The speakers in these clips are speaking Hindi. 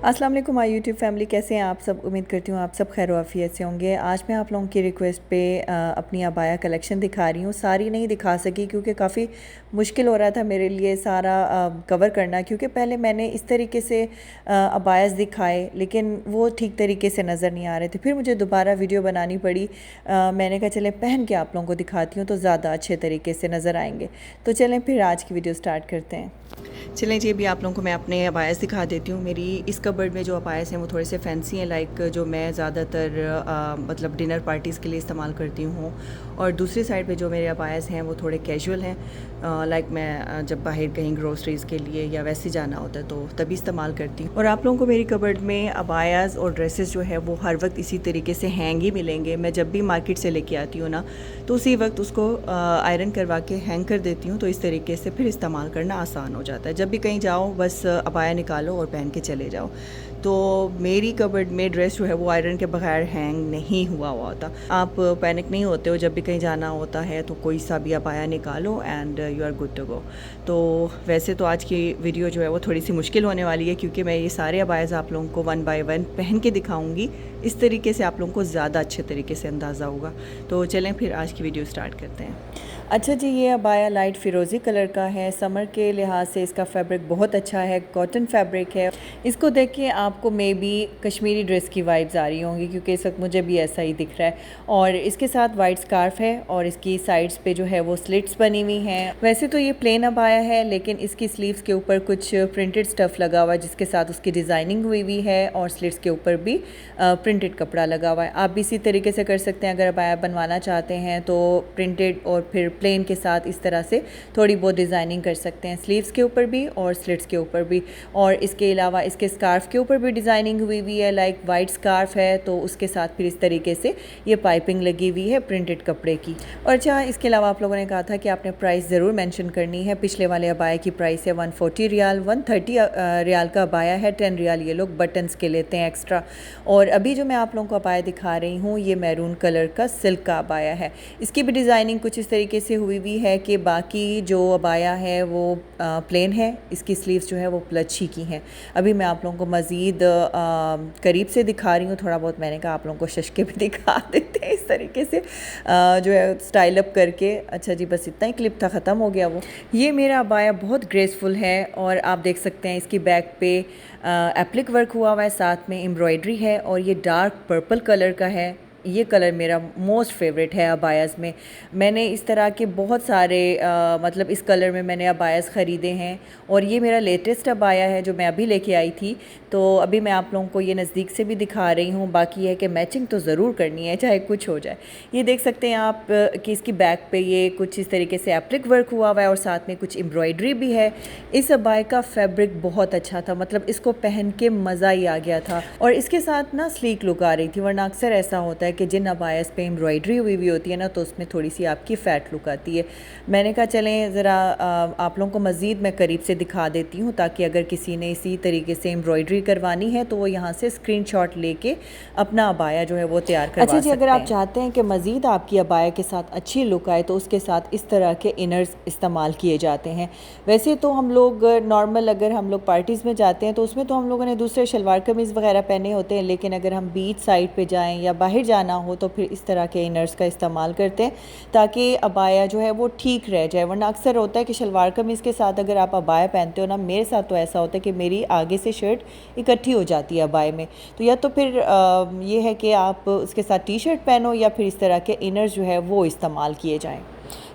अस्सलाम वालेकुम माय यूट्यूब फैमिली, कैसे हैं आप सब। उम्मीद करती हूँ आप सब खैर वाफियत से होंगे। आज मैं आप लोगों की रिक्वेस्ट पे अपनी अबाया कलेक्शन दिखा रही हूँ। सारी नहीं दिखा सकी क्योंकि काफ़ी मुश्किल हो रहा था मेरे लिए सारा कवर करना, क्योंकि पहले मैंने इस तरीके से अबायास दिखाए लेकिन वो ठीक तरीके से नज़र नहीं आ रहे थे। फिर मुझे दोबारा वीडियो बनानी पड़ी। मैंने कहा चले पहन के आप लोगों को दिखाती हूँ तो ज़्यादा अच्छे तरीके से नज़र आएंगे। तो चलें फिर आज की वीडियो स्टार्ट करते हैं। चलें जी, अभी आप लोगों को मैं अपने अबायास दिखा देती हूँ। मेरी इस कबर्ड में जो अबायास हैं वो थोड़े से फैंसी हैं, लाइक जो मैं ज़्यादातर मतलब डिनर पार्टीज़ के लिए इस्तेमाल करती हूँ। और दूसरी साइड पे जो मेरे अबायास हैं वो थोड़े कैजुअल हैं, लाइक मैं जब बाहर कहीं ग्रोसरीज़ के लिए या वैसे जाना होता है तो तभी इस्तेमाल करती हूँ। और आप लोगों को मेरी कबर्ड में अबायास और ड्रेसेस जो है वो हर वक्त इसी तरीके से हैंग ही मिलेंगे। मैं जब भी मार्केट से लेके आती हूँ ना तो उसी वक्त उसको आयरन करवा के हैंग कर देती हूँ, तो इस तरीके से फिर इस्तेमाल करना आसान हो जाता है। जब भी कहीं जाओ बस अबाया निकालो और पहन के चले जाओ। तो मेरी कबर्ड में ड्रेस जो है वो आयरन के बगैर हैंग नहीं हुआ होता। आप पैनिक नहीं होते हो, जब भी कहीं जाना होता है तो कोई सा भी अबाया निकालो and you are good to go. तो वैसे तो आज की वीडियो जो है वो थोड़ी सी मुश्किल होने वाली है, क्योंकि मैं ये सारे अबायाज आप लोगों को वन बाय वन पहन के दिखाऊंगी। इस तरीके से आप लोगों को ज़्यादा अच्छे तरीके से अंदाज़ा होगा। तो चलें फिर आज की वीडियो स्टार्ट करते हैं। अच्छा जी, ये अबाया लाइट फ़िरोज़ी कलर का है। समर के लिहाज से इसका फैब्रिक बहुत अच्छा है, कॉटन फैब्रिक है। इसको देख के आपको मे बी कश्मीरी ड्रेस की वाइब्स आ रही होंगी, क्योंकि इस वक्त मुझे भी ऐसा ही दिख रहा है। और इसके साथ वाइट स्कार्फ है और इसकी साइड्स पे जो है वो स्लिट्स बनी हुई हैं। वैसे तो ये प्लेन अबाया है लेकिन इसकी स्लीव्स के ऊपर कुछ प्रिंटेड स्टफ़ लगा हुआ है, जिसके साथ उसकी डिज़ाइनिंग हुई हुई है और स्लिट्स के ऊपर भी प्रिंटेड कपड़ा लगा हुआ है। आप भी इसी तरीके से कर सकते हैं। अगर अबाया बनवाना चाहते हैं तो प्रिंटेड और फिर प्लेन के साथ इस तरह से थोड़ी बहुत डिज़ाइनिंग कर सकते हैं, स्लीव्स के ऊपर भी और स्लिट्स के ऊपर भी। और इसके अलावा इसके स्कार्फ के ऊपर भी डिज़ाइनिंग हुई हुई है, लाइक वाइट स्कार्फ है तो उसके साथ फिर इस तरीके से ये पाइपिंग लगी हुई है प्रिंटेड कपड़े की। और अच्छा, इसके अलावा आप लोगों ने कहा था कि आपने प्राइस ज़रूर मेंशन करनी है। पिछले वाले अबाया की प्राइस है 140 रियाल, 130 रियाल का अबाया है। 10 रियाल ये लोग बटन्स के लेते हैं एक्स्ट्रा। और अभी जो मैं आप लोगों को अबाया दिखा रही हूँ ये मैरून कलर का सिल्क का अबाया है। इसकी भी डिज़ाइनिंग कुछ इस तरीके से हुई हुई है कि बाकी जो अबाया है वो प्लेन है, इसकी स्लीव्स जो है वो प्लची की हैं। अभी मैं आप लोगों को मज़ीद करीब से दिखा रही हूँ। थोड़ा बहुत मैंने कहा आप लोगों को शश के भी दिखा देते हैं इस तरीके से जो है स्टाइल अप करके। अच्छा जी, बस इतना ही क्लिप था, ख़त्म हो गया वो। ये मेरा अबाया बहुत ग्रेसफुल है और आप देख सकते हैं इसकी बैक पे एप्लिक वर्क हुआ हुआ है, साथ में एम्ब्रॉयडरी है और ये डार्क पर्पल कलर का है। ये कलर मेरा मोस्ट फेवरेट है अबायास में। मैंने इस तरह के बहुत सारे मतलब इस कलर में मैंने अबायास ख़रीदे हैं और ये मेरा लेटेस्ट अबाया है जो मैं अभी लेके आई थी। तो अभी मैं आप लोगों को ये नज़दीक से भी दिखा रही हूँ। बाकी है कि मैचिंग तो ज़रूर करनी है चाहे कुछ हो जाए। ये देख सकते हैं आप कि इसकी बैक पे ये कुछ इस तरीके से एप्लिक वर्क हुआ हुआ है और साथ में कुछ एम्ब्रॉयडरी भी है। इस अबाया का फैब्रिक बहुत अच्छा था, मतलब इसको पहन के मज़ा ही आ गया था। और इसके साथ ना स्लीक लुक आ रही थी, वरना अक्सर ऐसा होता है कि जिन अबायास पे एम्ब्रॉयडरी हुई हुई होती है ना तो उसमें थोड़ी सी आपकी फ़ैट लुक आती है। मैंने कहा चलें ज़रा आप लोगों को मज़ीद मैं करीब से दिखा देती हूँ, ताकि अगर किसी ने इसी तरीके से एम्ब्रॉयडरी करवानी है तो वो यहाँ से स्क्रीनशॉट लेके अपना अबाया जो है वो तैयार करवा सकते हैं। अच्छा जी, अगर आप चाहते हैं कि मज़ीद आपकी अबाया के साथ अच्छी लुक आए तो उसके साथ इस तरह के इनर्स इस्तेमाल किए जाते हैं। वैसे तो हम लोग नॉर्मल अगर हम लोग पार्टीज़ में जाते हैं तो उसमें तो हम लोगों ने दूसरे शलवार कमीज़ वगैरह पहने होते हैं, लेकिन अगर हम बीच साइड पे जाएं या बाहर जाना हो तो फिर इस तरह के इनर्स का इस्तेमाल करते हैं ताकि अबाया जो है वो ठीक रह जाए। वरना अक्सर होता है कि शलवार कमीज़ के साथ अगर आप अबाया पहनते हो ना, मेरे साथ तो ऐसा होता है कि मेरी आगे से शर्ट इकट्ठी हो जाती है अबाया में। तो या तो फिर ये है कि आप उसके साथ टी शर्ट पहनो या फिर इस तरह के इनर्स जो है वो इस्तेमाल किए जाएँ।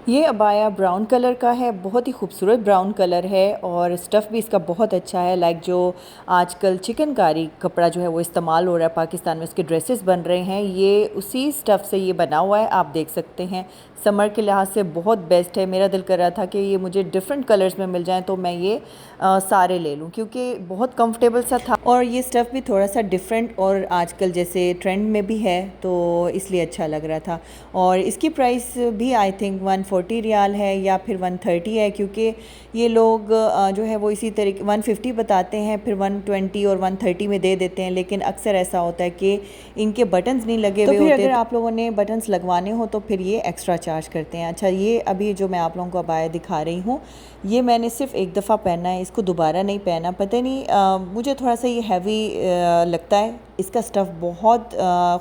ये अबाया ब्राउन कलर का है, बहुत ही खूबसूरत ब्राउन कलर है और स्टफ़ भी इसका बहुत अच्छा है। लाइक जो आजकल चिकनकारी कपड़ा जो है वो इस्तेमाल हो रहा है पाकिस्तान में, उसके ड्रेसेस बन रहे हैं, ये उसी स्टफ़ से ये बना हुआ है। आप देख सकते हैं समर के लिहाज से बहुत बेस्ट है। मेरा दिल कर रहा था कि ये मुझे डिफरेंट कलर्स में मिल जाएं तो मैं ये सारे ले लूं, क्योंकि बहुत कंफर्टेबल सा था और ये स्टफ़ भी थोड़ा सा डिफरेंट और आजकल जैसे ट्रेंड में भी है तो इसलिए अच्छा लग रहा था। और इसकी प्राइस भी आई थिंक 140 140 रियाल है या फिर 130 है, क्योंकि ये लोग जो है वो इसी तरीके 150 बताते हैं, फिर 120 और 130 में दे देते हैं, लेकिन अक्सर ऐसा होता है कि इनके बटन्स नहीं लगे हुए होते। अगर आप लोगों ने बटन्स लगवाने हो तो फिर ये एक्स्ट्रा चार्ज करते हैं। अच्छा, ये अभी जो मैं आप लोगों को अबाया दिखा रही हूँ, ये मैंने सिर्फ एक दफ़ा पहना है, इसको दोबारा नहीं पहना। पता नहीं मुझे थोड़ा सा ये हैवी लगता है। इसका स्टफ़ बहुत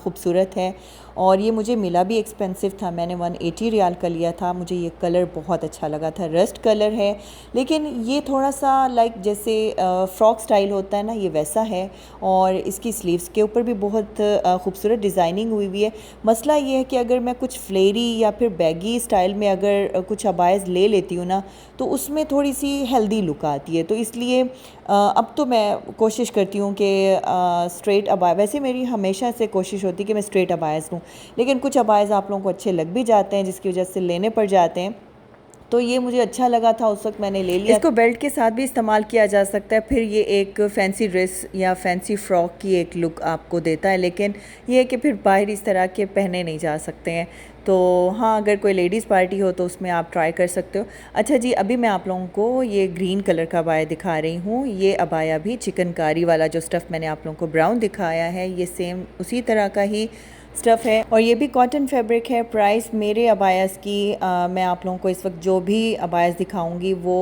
ख़ूबसूरत है और ये मुझे मिला भी एक्सपेंसिव था। मैंने 180 रियाल का लिया था। मुझे ये कलर बहुत अच्छा लगा था, रस्ट कलर है, लेकिन ये थोड़ा सा लाइक जैसे फ़्रॉक स्टाइल होता है ना, ये वैसा है। और इसकी स्लीव्स के ऊपर भी बहुत खूबसूरत डिज़ाइनिंग हुई हुई है। मसला ये है कि अगर मैं कुछ फ्लेरी या फिर बैगी स्टाइल में अगर कुछ अबायस ले लेती हूँ ना, तो उसमें थोड़ी सी हेल्दी लुक आती है। तो इसलिए अब तो मैं कोशिश करती हूँ कि स्ट्रेट अबाया, वैसे मेरी हमेशा से कोशिश होती है कि मैं स्ट्रेट अबायस लूँ, लेकिन कुछ अबायस आप लोगों को अच्छे लग भी जाते हैं जिसकी वजह से लेने पड़ जाते हैं। तो ये मुझे अच्छा लगा था, उस वक्त मैंने ले लिया। इसको बेल्ट के साथ भी इस्तेमाल किया जा सकता है, फिर ये एक फ़ैंसी ड्रेस या फैंसी फ़्रॉक की एक लुक आपको देता है, लेकिन ये है कि फिर बाहर इस तरह के पहने नहीं जा सकते हैं। तो हाँ, अगर कोई लेडीज़ पार्टी हो तो उसमें आप ट्राई कर सकते हो। अच्छा जी, अभी मैं आप लोगों को ये ग्रीन कलर का अबाया दिखा रही हूँ। ये अबाया भी चिकनकारी वाला जो स्टफ़ मैंने आप लोगों को ब्राउन दिखाया है, ये सेम उसी तरह का ही स्टफ़ है और ये भी कॉटन फैब्रिक है। प्राइस मेरे अबायास की मैं आप लोगों को इस वक्त जो भी अबायास दिखाऊंगी वो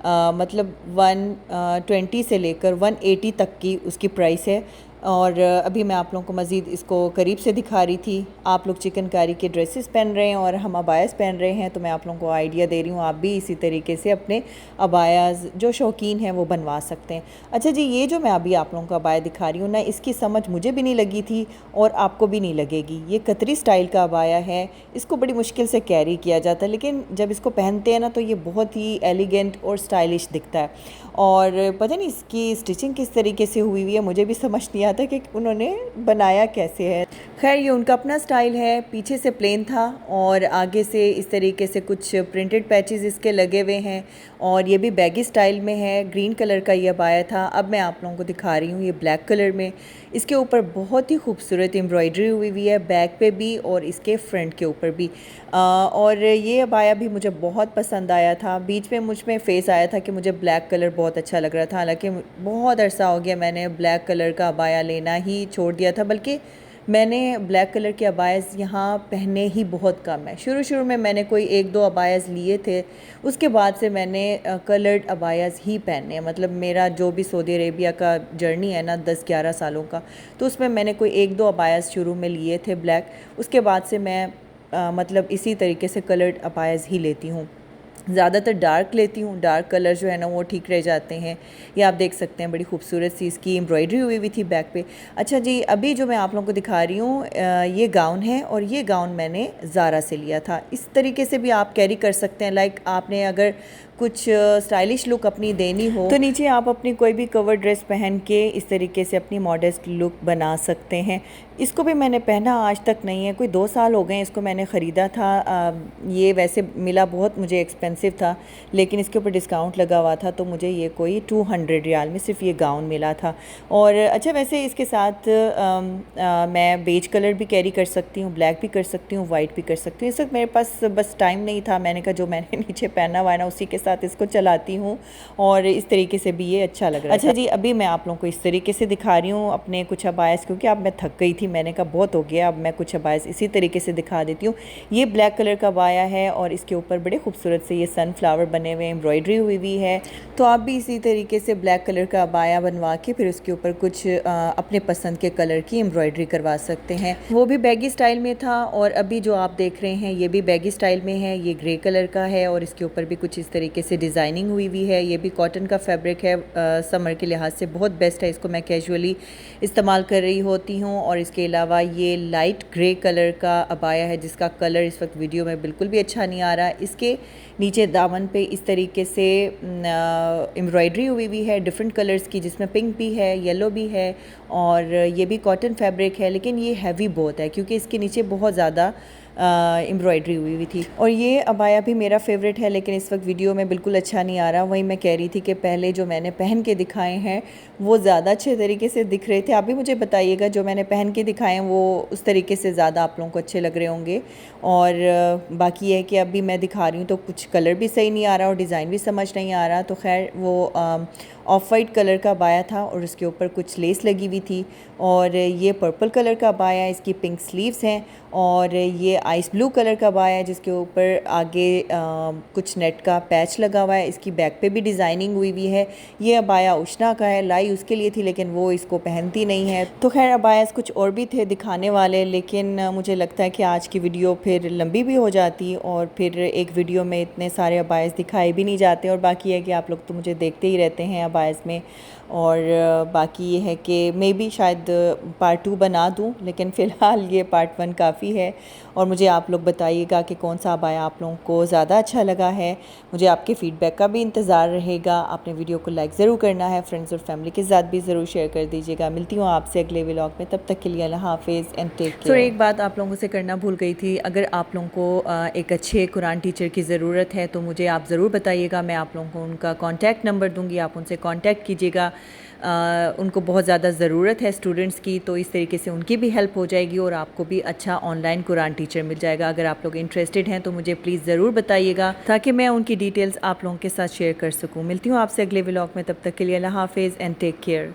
मतलब 120 से लेकर 180 तक की उसकी प्राइस है। और अभी मैं आप लोगों को मज़ीद इसको करीब से दिखा रही थी। आप लोग चिकनकारी के ड्रेसेस पहन रहे हैं और हम अबायास पहन रहे हैं, तो मैं आप लोगों को आइडिया दे रही हूँ, आप भी इसी तरीके से अपने अबायास जो शौकीन हैं वो बनवा सकते हैं। अच्छा जी, ये जो मैं अभी आप लोगों को अबाया दिखा रही हूँ ना, इसकी समझ मुझे भी नहीं लगी थी और आपको भी नहीं लगेगी। ये कतरी स्टाइल का अबाया है, इसको बड़ी मुश्किल से कैरी किया जाता है, लेकिन जब इसको पहनते हैं ना तो ये बहुत ही एलिगेंट और स्टाइलिश दिखता है। और पता नहीं इसकी स्टिचिंग किस तरीके से हुई हुई है, मुझे भी समझ नहीं आता कि उन्होंने बनाया कैसे है। खैर, ये उनका अपना स्टाइल है। पीछे से प्लेन था और आगे से इस तरीके से कुछ प्रिंटेड पैचेस इसके लगे हुए हैं और ये भी बैगी स्टाइल में है। ग्रीन कलर का ये अबाया था। अब मैं आप लोगों को दिखा रही हूँ ये ब्लैक कलर में। इसके ऊपर बहुत ही खूबसूरत एम्ब्रॉयडरी हुई हुई है, बैक पे भी और इसके फ्रंट के ऊपर भी। और ये अबाया भी मुझे बहुत पसंद आया था। बीच में मुझ में फेस आया था कि मुझे ब्लैक कलर बहुत अच्छा लग रहा था, हालांकि बहुत अरसा हो गया मैंने ब्लैक कलर का अबाया लेना ही छोड़ दिया था, बल्कि मैंने ब्लैक कलर के अबायस यहाँ पहने ही बहुत कम है। शुरू में मैंने कोई एक दो अबायस लिए थे, उसके बाद से मैंने कलर्ड अबायस ही पहने। मतलब मेरा जो भी सऊदी अरेबिया का जर्नी है ना 10-11 सालों का, तो उसमें मैंने कोई एक दो अबायस शुरू में लिए थे ब्लैक, उसके बाद से मैं मतलब इसी तरीके से कलर्ड अबायस ही लेती हूँ। ज़्यादातर डार्क लेती हूँ, डार्क कलर जो है ना वो ठीक रह जाते हैं। ये आप देख सकते हैं, बड़ी खूबसूरत सी इसकी एम्ब्रॉयडरी हुई हुई थी बैक पे। अच्छा जी, अभी जो मैं आप लोगों को दिखा रही हूँ ये गाउन है और ये गाउन मैंने ज़ारा से लिया था। इस तरीके से भी आप कैरी कर सकते हैं। लाइक आपने अगर कुछ स्टाइलिश लुक अपनी देनी हो तो नीचे आप अपनी कोई भी कवर ड्रेस पहन के इस तरीके से अपनी मॉडेस्ट लुक बना सकते हैं। इसको भी मैंने पहना आज तक नहीं है, कोई 2 साल हो गए इसको मैंने ख़रीदा था। ये वैसे मिला बहुत मुझे एक्सपेंसिव था, लेकिन इसके ऊपर डिस्काउंट लगा हुआ था तो मुझे ये कोई 200 रियाल में सिर्फ ये गाउन मिला था। और अच्छा, वैसे इसके साथ मैं बेज कलर भी कैरी कर सकती हूँ, ब्लैक भी कर सकती हूँ, वाइट भी कर सकती हूँ। इस वक्त मेरे पास बस टाइम नहीं था, मैंने कहा जो मैंने नीचे पहना हुआ है ना उसी के साथ इसको चलाती हूँ और इस तरीके से भी ये अच्छा लग रहा है। अच्छा जी, अभी मैं आप लोगों को इस तरीके से दिखा रही हूँ अपने कुछ अबायस, क्योंकि अब मैं थक गई थी, मैंने कहा बहुत हो गया, अब मैं कुछ अबायस इसी तरीके से दिखा देती हूँ। ये ब्लैक कलर का अबाया है और इसके ऊपर बड़े खूबसूरत से ये सनफ्लावर बने हुए एम्ब्रॉयडरी हुई हुई है। तो आप भी इसी तरीके से ब्लैक कलर का अबाया बनवा के फिर उसके ऊपर कुछ अपने पसंद के कलर की एम्ब्रॉयडरी करवा सकते हैं। वो भी बैगी स्टाइल में था और अभी जो आप देख रहे हैं ये भी बैगी स्टाइल में है। ये ग्रे कलर का है और इसके ऊपर भी कुछ इस तरीके से डिज़ाइनिंग हुई हुई है। ये भी कॉटन का फैब्रिक है, समर के लिहाज से बहुत बेस्ट है, इसको मैं कैजुअली इस्तेमाल कर रही होती हूँ। और इसके अलावा ये लाइट ग्रे कलर का अबाया है जिसका कलर इस वक्त वीडियो में बिल्कुल भी अच्छा नहीं आ रहा। इसके नीचे दामन पे इस तरीके से एम्ब्रॉयडरी हुई हुई है डिफरेंट कलर्स की, जिसमें पिंक भी है, येलो भी है और ये भी कॉटन फैब्रिक है, लेकिन ये हैवी बहुत है क्योंकि इसके नीचे बहुत ज़्यादा एम्ब्रॉयडरी हुई थी। और ये अबाया भी मेरा फेवरेट है, लेकिन इस वक्त वीडियो में बिल्कुल अच्छा नहीं आ रहा। वही मैं कह रही थी कि पहले जो मैंने पहन के दिखाए हैं वो ज़्यादा अच्छे तरीके से दिख रहे थे। आप भी मुझे बताइएगा जो मैंने पहन के दिखाए हैं वो उस तरीके से ज़्यादा आप लोगों को अच्छे लग रहे होंगे। और बाकी है कि अभी मैं दिखा रही हूँ तो कुछ कलर भी सही नहीं आ रहा और डिज़ाइन भी समझ नहीं आ रहा। तो खैर वो ऑफ वाइट कलर का बाया था और उसके ऊपर कुछ लेस लगी हुई थी। और ये पर्पल कलर का बाया, इसकी पिंक स्लीव्स हैं। और ये आइस ब्लू कलर का बाया है जिसके ऊपर आगे कुछ नेट का पैच लगा हुआ है। इसकी बैक पे भी डिज़ाइनिंग हुई हुई है। ये अबाया उष्णा का है, लाई उसके लिए थी लेकिन वो इसको पहनती नहीं है। तो खैर अबायास कुछ और भी थे दिखाने वाले, लेकिन मुझे लगता है कि आज की वीडियो फिर लंबी भी हो जाती और फिर एक वीडियो में इतने सारे अबायस दिखाए भी नहीं जाते। और बाकी है कि आप लोग तो मुझे देखते ही रहते हैं अबायस में। और बाकी ये है कि मे बी शायद पार्ट 2 बना दूं, लेकिन फ़िलहाल ये पार्ट 1 काफ़ी है। और मुझे आप लोग बताइएगा कि कौन सा अबाया आप लोगों को ज़्यादा अच्छा लगा है। मुझे आपके फ़ीडबैक का भी इंतज़ार रहेगा। आपने वीडियो को लाइक ज़रूर करना है, फ्रेंड्स और फैमिली के साथ भी ज़रूर शेयर कर दीजिएगा। मिलती हूँ आपसे अगले व्लॉग में, तब तक के लिए अल्लाह हाफ़िज़ एंड टेक केयर। तो एक बात आप लोगों से करना भूल गई थी, अगर आप लोगों को एक अच्छे कुरान टीचर की ज़रूरत है तो मुझे आप ज़रूर बताइएगा। मैं आप लोगों को उनका कॉन्टैक्ट नंबर दूँगी, आप उनसे कॉन्टैक्ट कीजिएगा। उनको बहुत ज़्यादा ज़रूरत है स्टूडेंट्स की, तो इस तरीके से उनकी भी हेल्प हो जाएगी और आपको भी अच्छा ऑनलाइन कुरान टीचर मिल जाएगा। अगर आप लोग इंटरेस्टेड हैं तो मुझे प्लीज़ ज़रूर बताइएगा ताकि मैं उनकी डिटेल्स आप लोगों के साथ शेयर कर सकूँ। मिलती हूँ आपसे अगले व्लॉग में, तब तक के लिए अल्लाह हाफ़िज़ एंड टेक केयर।